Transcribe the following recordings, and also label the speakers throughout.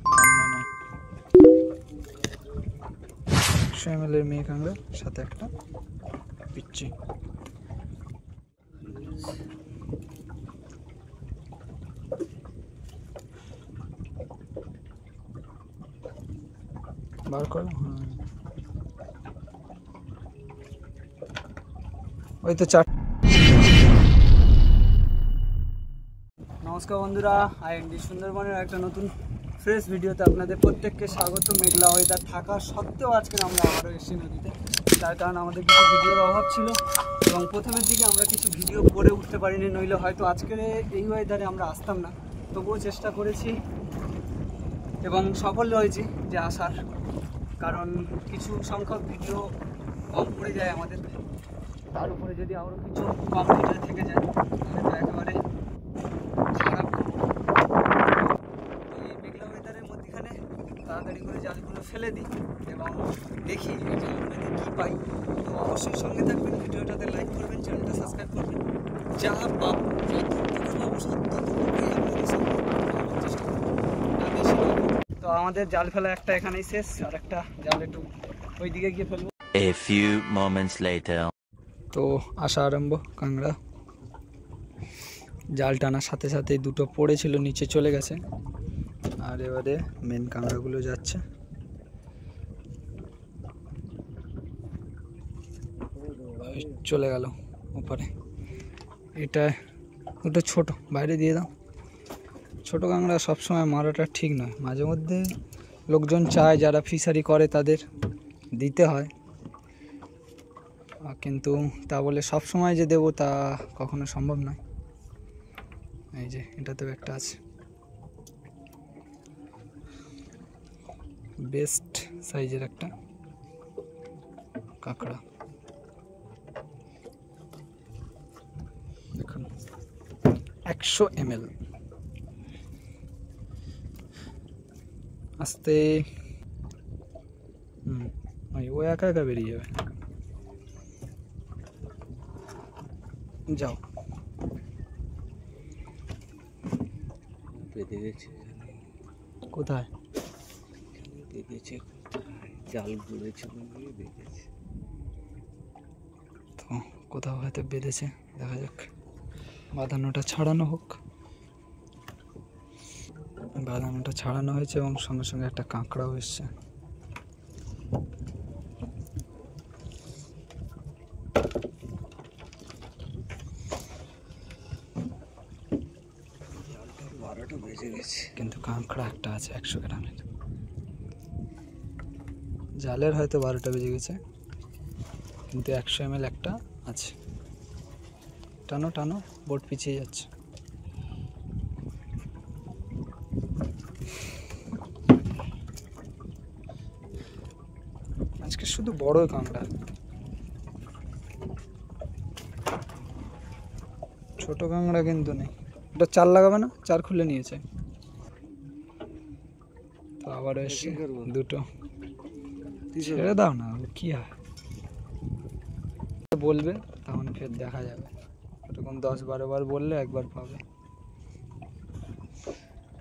Speaker 1: কাঁকড়া নয়, 100 ml এর মেয়ে কাঁকড়া, সাথে একটা পিচ্চি। বার করো, ওই তো 4। নমস্কার বন্ধুরা, আইএনডি সুন্দরবনের একটা নতুন ফ্রেশ ভিডিওতে আপনাদের প্রত্যেককে স্বাগত। মেঘলা ওয়েদার থাকা সত্ত্বেও আজকে আমরা আবারও এসেছি নদীতে, তার কারণ আমাদের কিছু ভিডিওর অভাব ছিল এবং প্রথমের দিকে আমরা কিছু ভিডিও করে উঠতে পারিনি, নইলে হয়তো আজকের এই ওয়েদারে আমরা আসতাম না। তবুও চেষ্টা করেছি এবং সফল হয়েছি যে আসার, কারণ কিছু সংখ্যক ভিডিও কম পড়ে যায় আমাদের, তার উপরে যদি আরও কিছু কম ভিডিও থেকে যায় তাহলে তো একেবারে খারাপ। এই মেঘলা ওয়েদারের মধ্যখানে তাড়াতাড়ি করে জালগুলো ফেলে দিই এবং দেখি জালগুলোতে কী পাই। তো অবশ্যই সঙ্গে থাকবেন, ভিডিওটাতে লাইক করবেন, চ্যানেলটা সাবস্ক্রাইব করবেন। যা পাবো, যতটুকু পাবো ততটুকুই আপনাদের সামনে চেষ্টা করবো, না বেশি পাবো। তো আমাদের জাল ফেলা একটা এখানেই শেষ, আর একটা জাল একটু ওই দিকে গিয়ে ফেলবো।
Speaker 2: A few moments later.
Speaker 1: তো আসা আরম্ভ। কাঁকড়া জাল টানার সাথে সাথেই দুটো পড়েছিল, নিচে চলে গেছে, আর এবারে মেন কাঁকড়াগুলো যাচ্ছে। চলে গেল ওপারে। এটা ওটা ছোট, বাইরে দিয়ে দাও। ছোট কাঁকড়া সবসময় মারাটা ঠিক নয়, মাঝে মধ্যে লোকজন চায় যারা ফিশারি করে তাদের দিতে হয়, কিন্তু তা বলে সব সময় যে দেবো তা কখনো সম্ভব নয়। এই যে এটাতেও একটা আছে, বেস্ট সাইজের একটা কাঁকড়া। দেখুন 100 ml। আস্তে, ও একা একা বেরিয়ে যাবে। যাও,
Speaker 3: বেঁধে গেছে।
Speaker 1: কোথায়
Speaker 3: বেঁধেছে, জাল ঘুরেছে, বেঁধেছে।
Speaker 1: তো কোথাও হয়তো বেঁধেছে, দেখা যাক। বাঁধানোটা ছাড়ানো হোক। বাঁধানোটা ছাড়ানো হয়েছে এবং সঙ্গে সঙ্গে একটা কাঁকড়াও এসছে।
Speaker 3: জালটা 12টা বেজে গেছে,
Speaker 1: কিন্তু কাঁকড়া একটা আছে 100 গ্রামের। জালের হয়তো 12টা বেজে গেছে, কিন্তু 100 ml একটা আছে। টানো টানো, বোট পিছিয়ে যাচ্ছে। আজকে শুধু বড় কাঁকড়া, ছোট কাঁকড়া কিন্তু নেই। ওটা চার লাগাবে না, চার খুলে নিয়েছে। তো আবার এসে দুটো ছেড়ে দাও না, কি হয় বলবে, তখন ফের দেখা যাবে। ওরকম 10-12 বার বললে একবার পাবে।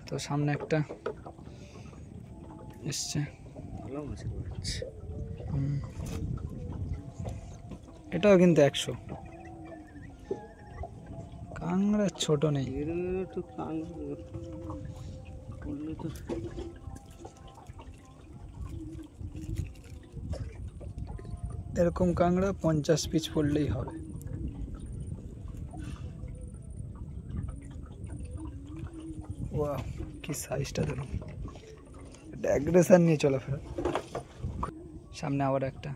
Speaker 1: তো সামনে একটা এসছে,
Speaker 3: ভালো মাছের বাচ্চা।
Speaker 1: এটাও কিন্তু 100। কাঁকড়া ছোট নেই,
Speaker 3: একটু করলে তো
Speaker 1: এরকম কাঁকড়া 50 পিস পড়লেই হবে। ওয়াও, কি সাইজটা দেখুন। এটা অ্যাগ্রেশন নিয়ে চলাফেরা। সামনে আবার একটা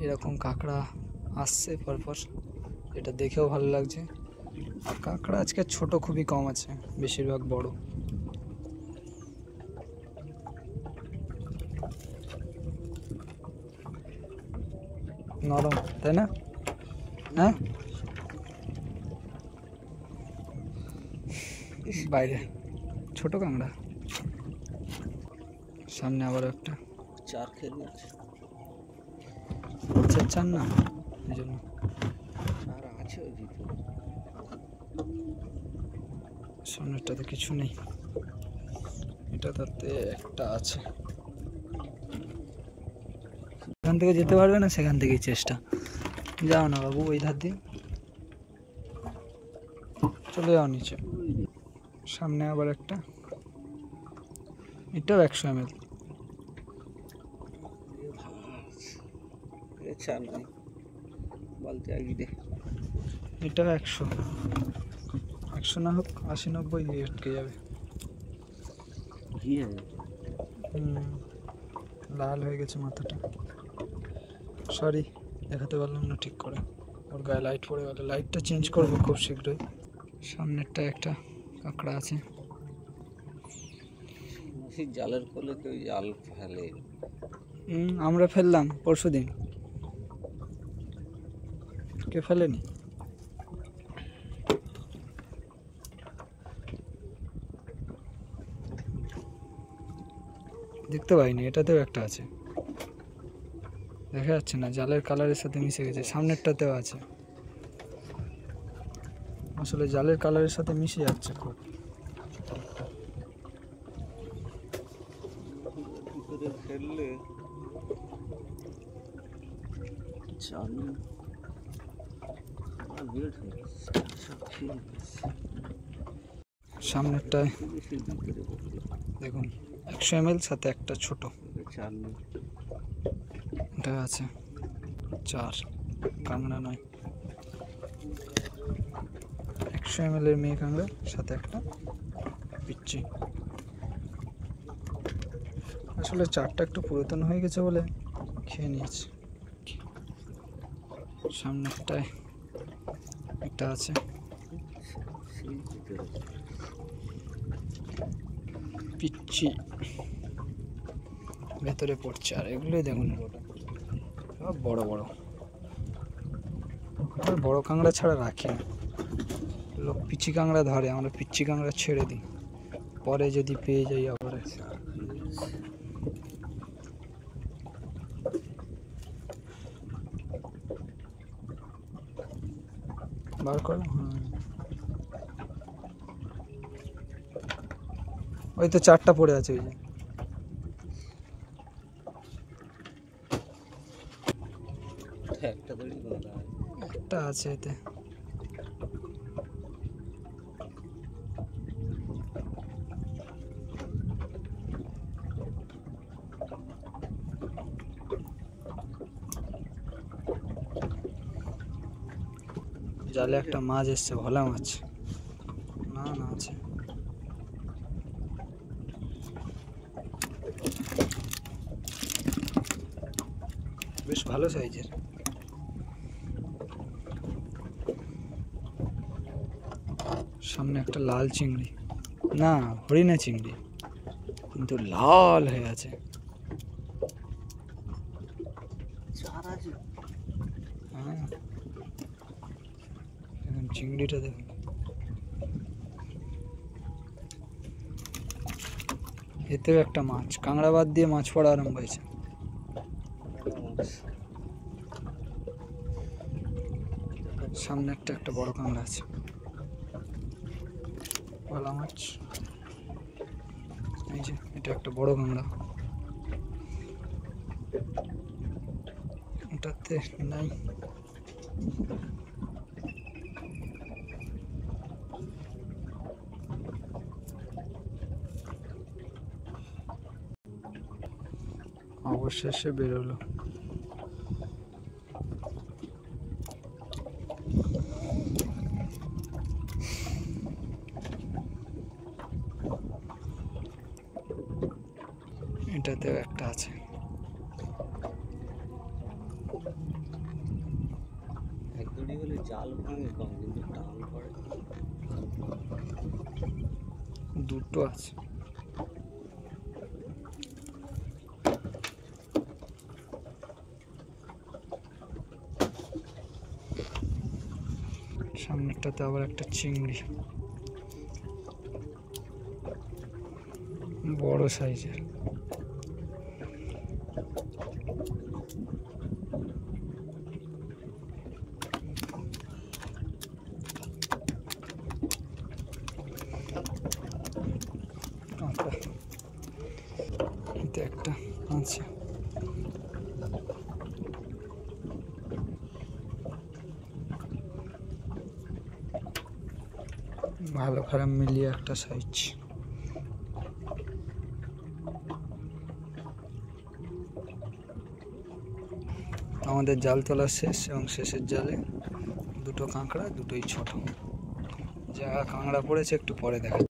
Speaker 1: এরকম কাঁকড়া আসছে পরপর, এটা দেখেও ভালো লাগছে। আর কাঁকড়া আজকে ছোট খুবই কম আছে, বেশিরভাগ বড়। নরম, তাই না? হ্যাঁ, বাইরে ছোট কাঁকড়া। সামনে আবার একটা
Speaker 3: চার খেয়ে নিচ্ছে,
Speaker 1: চান না, এই জন্য।
Speaker 3: আর আছে ওই ভিতরে,
Speaker 1: সামনেরটাতে কিছু নেই। এটাতে একটা আছে। এখান থেকে যেতে পারবে না, সেখান থেকেই চেষ্টা। যাও না বাবু, ওই ধার দিয়ে চলে যাও নিচে। সামনে আবার একটা, এটাও 100 ml।
Speaker 3: চার নাই বলতে আগে দে।
Speaker 1: এটাও 100 না হোক 80-90 দিয়ে আটকে যাবে। লাল হয়ে গেছে মাথাটা, সরি দেখাতে পারলাম না ঠিক করে। ওর গায়ে লাইট পড়ে গেল, লাইটটা চেঞ্জ করবো খুব শীঘ্রই। সামনেরটা একটা কাঁকড়া আছে।
Speaker 3: জালের কোলে কেউ জাল ফেলে?
Speaker 1: আমরা ফেললাম পরশুদিন, কে ফেলেনি? দেখতে পাইনি। এটাতেও একটা আছে, দেখা যাচ্ছে না, জালের কালারের সাথে মিশে গেছে। সামনেরটাতেও আছে, আসলে জালের কালারের সাথে মিশে যাচ্ছে খুব।
Speaker 3: ফেললে
Speaker 1: সামনেরটায় দেখুন 100 ml সাথে একটা ছোট, এটা আছে 4 কাঁকড়া নয়, 100 ml এর মেয়ে কাঁকড়া সাথে একটা পিচ্চি। আসলে চারটা একটু পুরাতন হয়ে গেছে বলে খেয়ে নিয়েছি। সামনেরটায় একটা আছে, পিচ্চি ভেতরে পড়ছে। আর এগুলোই দেখুন সব বড় বড়। আর বড় কাঁকড়া ছাড়া রাখি না, লোক পিচ্চি কাঁকড়া ধরে, আমরা পিচ্চি কাঁকড়া ছেড়ে দিই, পরে যদি পেয়ে যাই আবার। বার করো, ওই তো 4টা পড়ে আছে, ওই যে একটা আছে এতে। জালে একটা মাছ এসছে, ভোলা মাছ। না না আছে, বেশ ভালো সাইজের। সামনে একটা লাল চিংড়ি, না হরিণা চিংড়ি, কিন্তু লাল হয়ে আছে। হ্যাঁ দেখুন চিংড়িটা দেখুন। এতেও একটা মাছ, কাঁকড়া বাদ দিয়ে মাছ পড়া আরম্ভ হয়েছে। সামনে একটা বড় কাঁকড়া আছে, ভোলা মাছ। এই যে এটা একটা বড় কাঁকড়া, এটাতে নাই। অবশেষে বেরোলো। এটাতেও একটা আছে।
Speaker 3: একদড়ি হলে জাল ভাঙে কম, কিন্তু টান পড়ে।
Speaker 1: দুটো আছে। সামনেরটাতে আবার একটা চিংড়ি, বড় সাইজের। নদীতে একটা আছে। ভালো খারাপ মিলিয়ে একটা সাইজ। আমাদের জাল তোলা শেষ এবং শেষের জালে দুটো কাঁকড়া, দুটোই ছোট। যা কাঁকড়া পড়েছে একটু পরে দেখা।